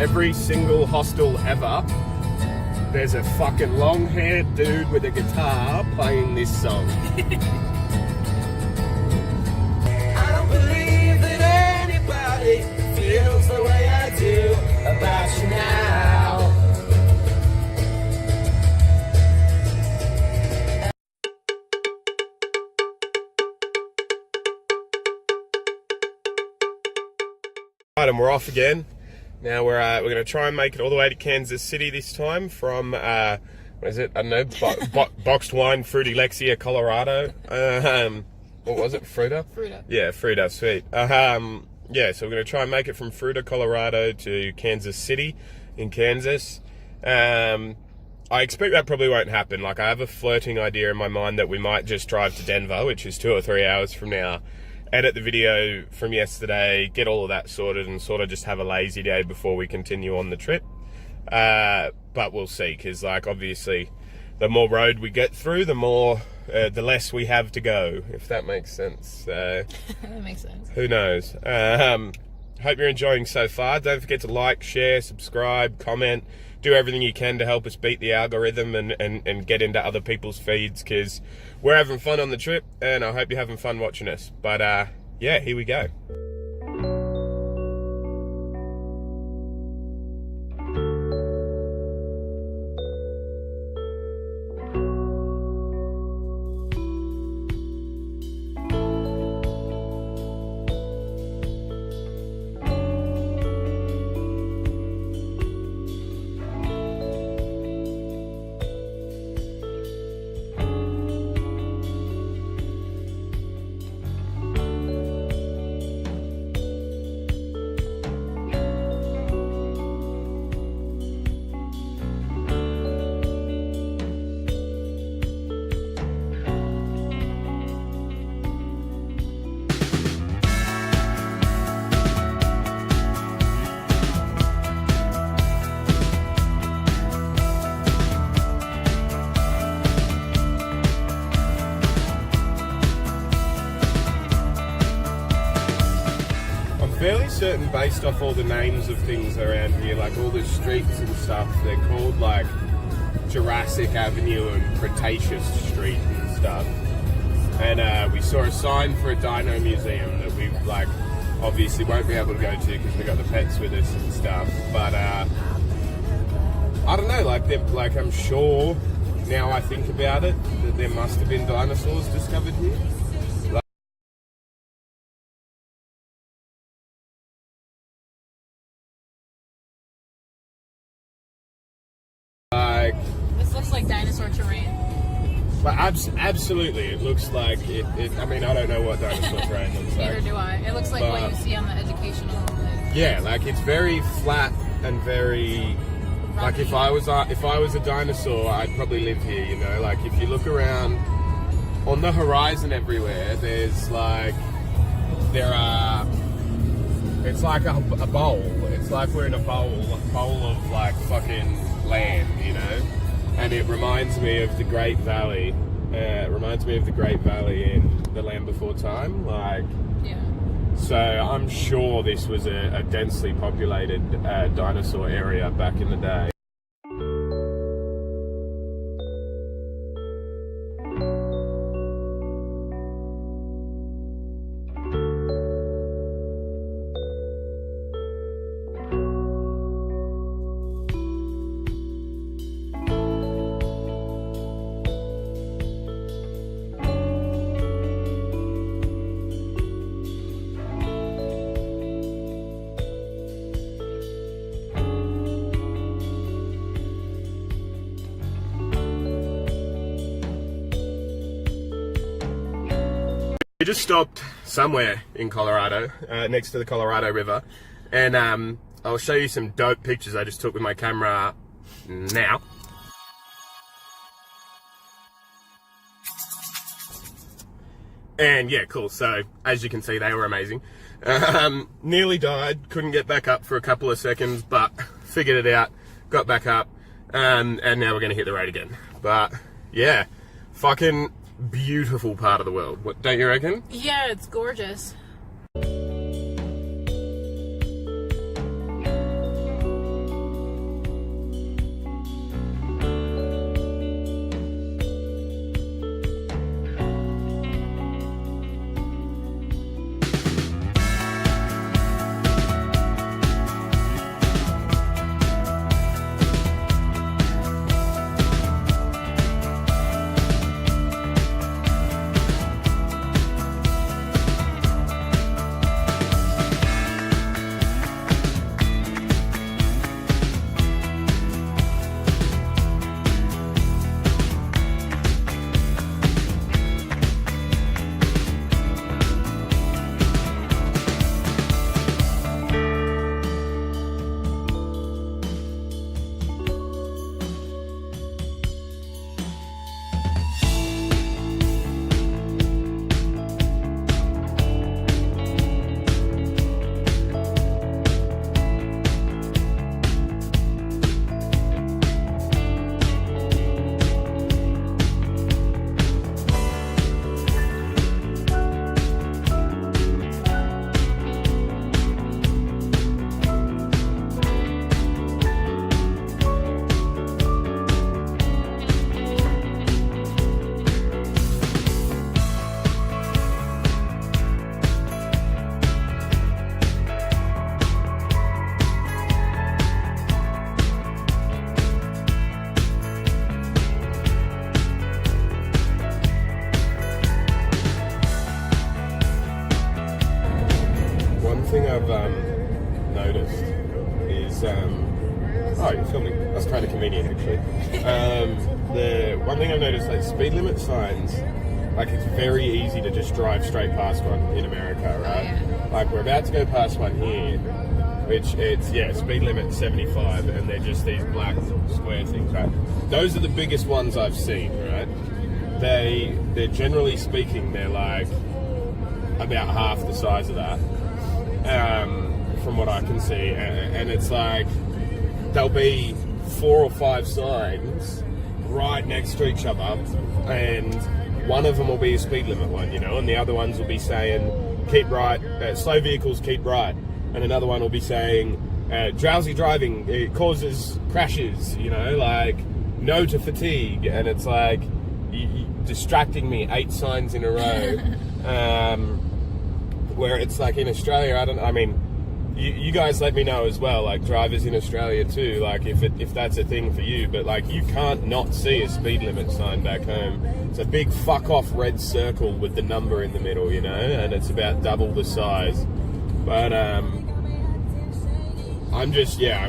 every single hostel ever, there's a fucking long-haired dude with a guitar playing this song. I don't believe that anybody feels the way I do about you now. Right, and we're off again. Now we're going to try and make it all the way to Kansas City this time from, what is it? I don't know, Boxed Wine, Fruity Lexia, Colorado. What was it? Fruita? Fruita. Yeah, Fruita, sweet. Yeah, so we're going to try and make it from Fruita, Colorado to Kansas City in Kansas. I expect that probably won't happen. Like, I have a flirting idea in my mind that we might just drive to Denver, which is 2 or 3 hours from now, edit the video from yesterday, get all of that sorted, and sort of just have a lazy day before we continue on the trip. But we'll see, because, like, obviously, the more road we get through, the more, the less we have to go, if that makes sense. That makes sense. Who knows? Hope you're enjoying so far. Don't forget to like, share, subscribe, comment, do everything you can to help us beat the algorithm and get into other people's feeds, because we're having fun on the trip, and I hope you're having fun watching us. But yeah, here we go. Fairly certain, based off all the names of things around here, like all the streets and stuff, they're called like Jurassic Avenue and Cretaceous Street and stuff. And we saw a sign for a dino museum that we like obviously won't be able to go to because we got the pets with us and stuff. But I don't know, like I'm sure now I think about it that there must have been dinosaurs discovered here. This looks like dinosaur terrain. But absolutely, it looks like it. I mean, I don't know what dinosaur terrain looks like. Neither do I. It looks like what you see on the educational thing. Yeah, like it's very flat and very. Like if I was a dinosaur, I'd probably live here. You know, like if you look around on the horizon everywhere, there's like it's like a bowl. It's like we're in a bowl of like fucking land, you know. And it reminds me of the Great Valley. It reminds me of the Great Valley in The Land Before Time. Like, yeah. So I'm sure this was a densely populated dinosaur area back in the day. We just stopped somewhere in Colorado, next to the Colorado River, and I'll show you some dope pictures I just took with my camera now. And yeah, cool. So as you can see, they were amazing. Nearly died, couldn't get back up for a couple of seconds, but figured it out, got back up, and now we're gonna hit the road again. But yeah, fucking beautiful part of the world. What, don't you reckon? Yeah, it's gorgeous. is, oh, you're filming. That's kind of convenient, actually. The one thing I've noticed, like speed limit signs, like it's very easy to just drive straight past one in America, right? Yeah. Like we're about to go past one here, which it's, yeah, speed limit 75, and they're just these black square things, right? Those are the biggest ones I've seen, right? They're generally speaking, they're like about half the size of that, from what I can see, and it's like there'll be 4 or 5 signs right next to each other, and one of them will be a speed limit one, you know, and the other ones will be saying keep right, slow vehicles keep right, and another one will be saying drowsy driving, it causes crashes, you know, like no to fatigue, and it's like distracting me 8 signs in a row. Where it's like in Australia, I mean, you guys let me know as well, like drivers in Australia too, like if that's a thing for you, but like you can't not see a speed limit sign back home. It's a big fuck off red circle with the number in the middle, you know, and it's about double the size. But I'm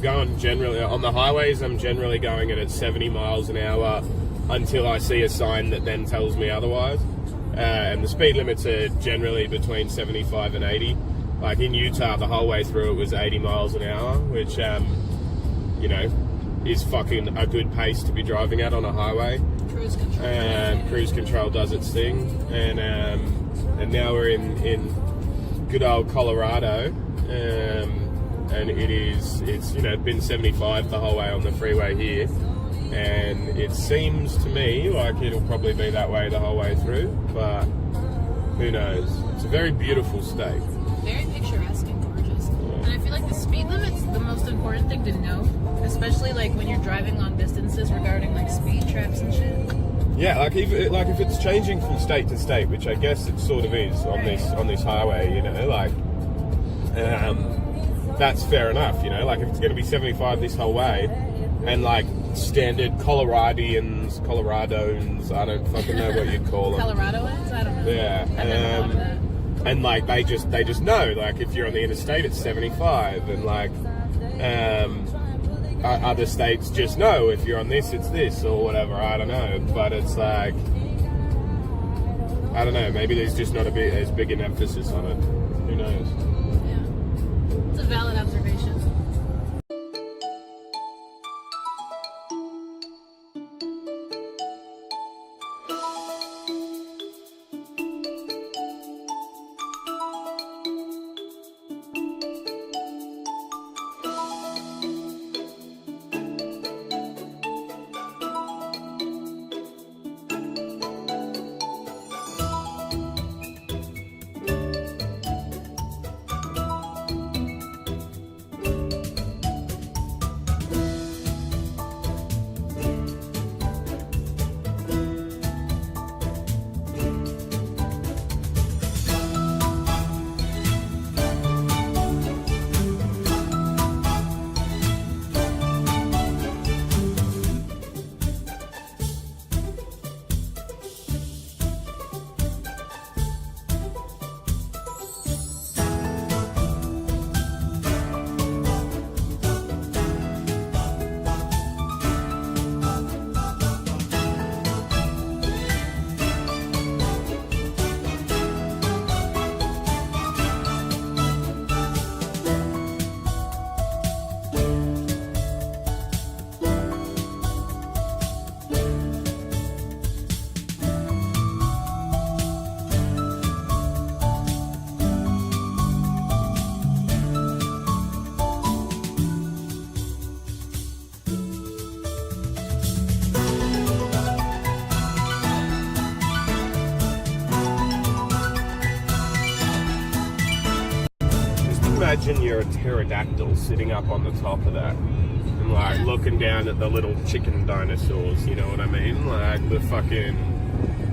going generally on the highways. I'm generally going at 70 miles an hour until I see a sign that then tells me otherwise. And the speed limits are generally between 75 and 80. Like in Utah, the whole way through it was 80 miles an hour, which, you know, is fucking a good pace to be driving at on a highway. Cruise control. Cruise control does its thing. And now we're in good old Colorado. And it's, you know, been 75 the whole way on the freeway here. And it seems to me like it'll probably be that way the whole way through, but who knows? It's a very beautiful state. Very picturesque and gorgeous. And I feel like the speed limit's the most important thing to know, especially like when you're driving long distances regarding like speed traps and shit. Yeah, like if it's changing from state to state, which I guess it sort of is on this highway, you know, like that's fair enough, you know, like if it's going to be 75 this whole way, and like standard Coloradans, I don't fucking know what you'd call them. Coloradoans? I don't know. Yeah. I've never thought of that. And like they just know, like if you're on the interstate it's 75, and like other states just know if you're on this it's this or whatever. I don't know, but it's like I don't know. Maybe there's just not as big an emphasis on it. Who knows? Yeah, it's a valid observation. Imagine you're a pterodactyl sitting up on the top of that and like looking down at the little chicken dinosaurs, you know what I mean? Like the fucking,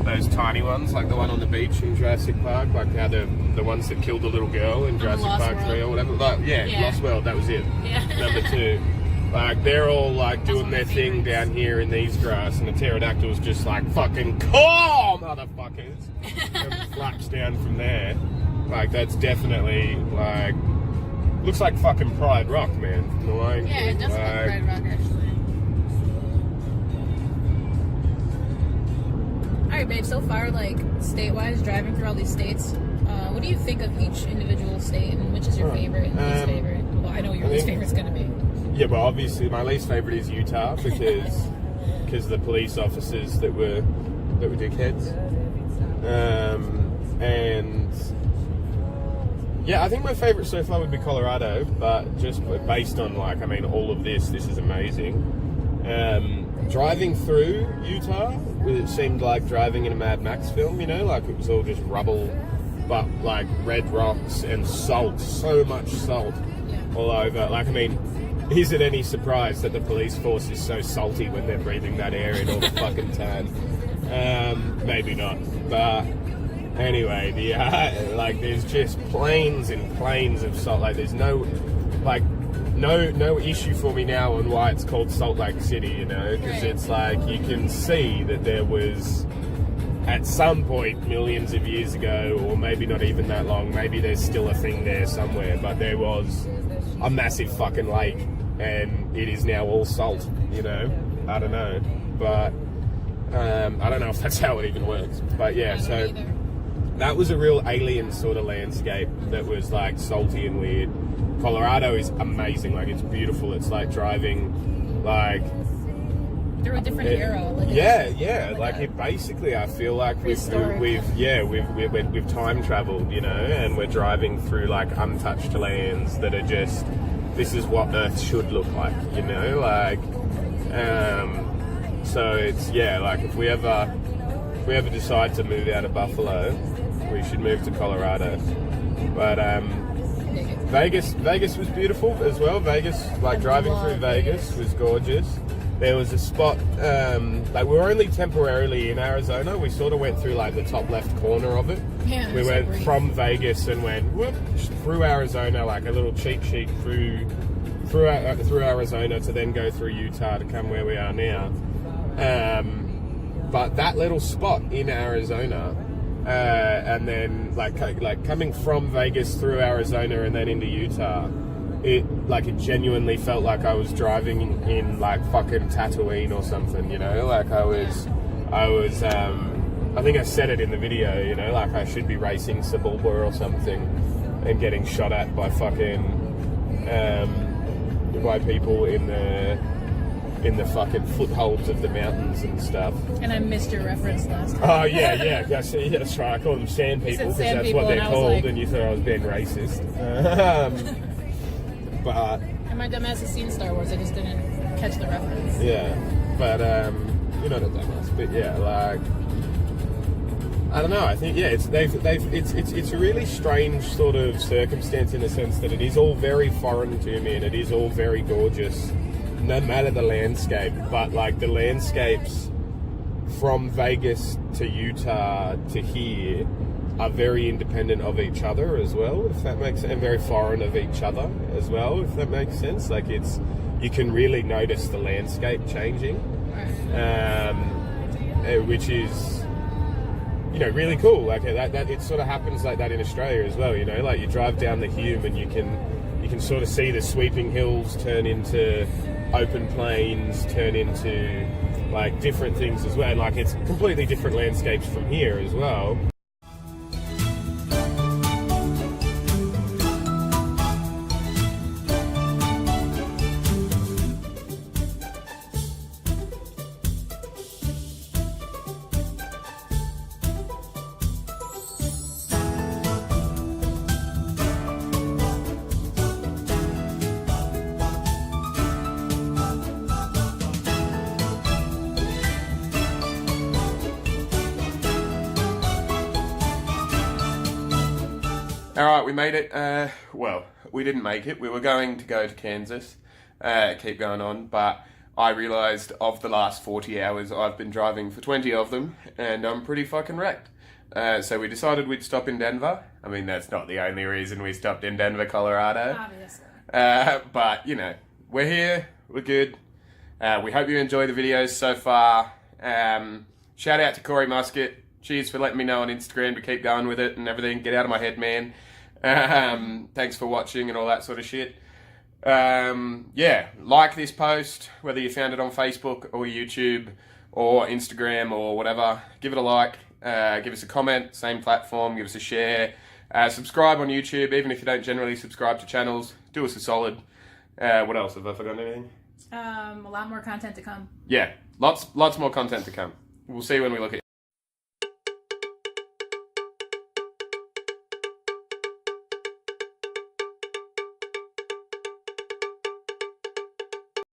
those tiny ones, like the one on the beach in Jurassic Park, like how the ones that killed the little girl in Jurassic Park 3 or whatever. Like, yeah, Lost World, that was it. Yeah. Number 2. Like they're all like doing their thing down here in these grass, and the pterodactyl's just like fucking caw, motherfuckers, and flaps down from there. Like that's definitely like Looks like fucking Pride Rock, man. Like, Yeah, it does look like Pride Rock, actually. Alright, babe, so far, like, state-wise, driving through all these states, what do you think of each individual state, and which is your favorite and least favorite? Well, I know what your least favorite's gonna be. Yeah, but obviously my least favorite is Utah because the police officers that were dickheads. And yeah, I think my favorite so far would be Colorado, but just based on like, I mean, all of this is amazing. Driving through Utah, it seemed like driving in a Mad Max film, you know, like it was all just rubble, but like red rocks and salt, so much salt all over. Like, I mean, is it any surprise that the police force is so salty when they're breathing that air in all the fucking time? Maybe not, but anyway, like there's just planes and planes of salt. Like there's no issue for me now on why it's called Salt Lake City, you know, because it's like you can see that there was at some point millions of years ago, or maybe not even that long, maybe there's still a thing there somewhere, but there was a massive fucking lake and it is now all salt, you know. I don't know, but I don't know if that's how it even works, but yeah, so that was a real alien sort of landscape that was like salty and weird. Colorado is amazing, like it's beautiful. It's like driving like through a different era. Like it basically, I feel like we've time traveled, you know, and we're driving through like untouched lands that are just, this is what Earth should look like, you know, like so it's like if we ever decide to move out of Buffalo, we should move to Colorado. But Vegas was beautiful as well. Vegas, like driving through Vegas was gorgeous. There was a spot, like we were only temporarily in Arizona. We sort of went through like the top left corner of it. Yeah, we went from Vegas and went whoop, through Arizona, like a little cheat sheet through Arizona to then go through Utah to come where we are now. But that little spot in Arizona, and then like coming from Vegas through Arizona and then into Utah, it genuinely felt like I was driving in like fucking Tatooine or something, you know, like I was I think I said it in the video, you know, like I should be racing Sebulba or something and getting shot at by fucking by people in the fucking footholds of the mountains and stuff. And I missed your reference last time. Oh yeah, that's right. I call them sand people because that's what they're called, like, and you thought I was being racist. But and my dumbass has seen Star Wars. I just didn't catch the reference. Yeah, but you're not a dumbass. But yeah, like I don't know. I think it's a really strange sort of circumstance in the sense that it is all very foreign to me and it is all very gorgeous, no matter the landscape. But like the landscapes from Vegas to Utah to here are very independent of each other as well, if that makes sense, and very foreign of each other as well, if that makes sense. Like you can really notice the landscape changing, which is, you know, really cool. Like that it sort of happens like that in Australia as well, you know, like you drive down the Hume and you can sort of see the sweeping hills turn into open plains, turn into like different things as well, and like it's completely different landscapes from here as well. Alright, we made it. Well, we didn't make it. We were going to go to Kansas, keep going on, but I realised of the last 40 hours I've been driving for 20 of them, and I'm pretty fucking wrecked. So we decided we'd stop in Denver. I mean, that's not the only reason we stopped in Denver, Colorado. Obviously. But, you know, we're here, we're good. We hope you enjoy the videos so far. Shout out to Corey Musket. Cheers for letting me know on Instagram to keep going with it and everything. Get out of my head, man. Thanks for watching and all that sort of shit. Yeah, like this post, whether you found it on Facebook or YouTube or Instagram or whatever. Give it a like, give us a comment, same platform, give us a share. Subscribe on YouTube, even if you don't generally subscribe to channels. Do us a solid. What else? Have I forgotten anything? A lot more content to come. Yeah, lots more content to come. We'll see when we look at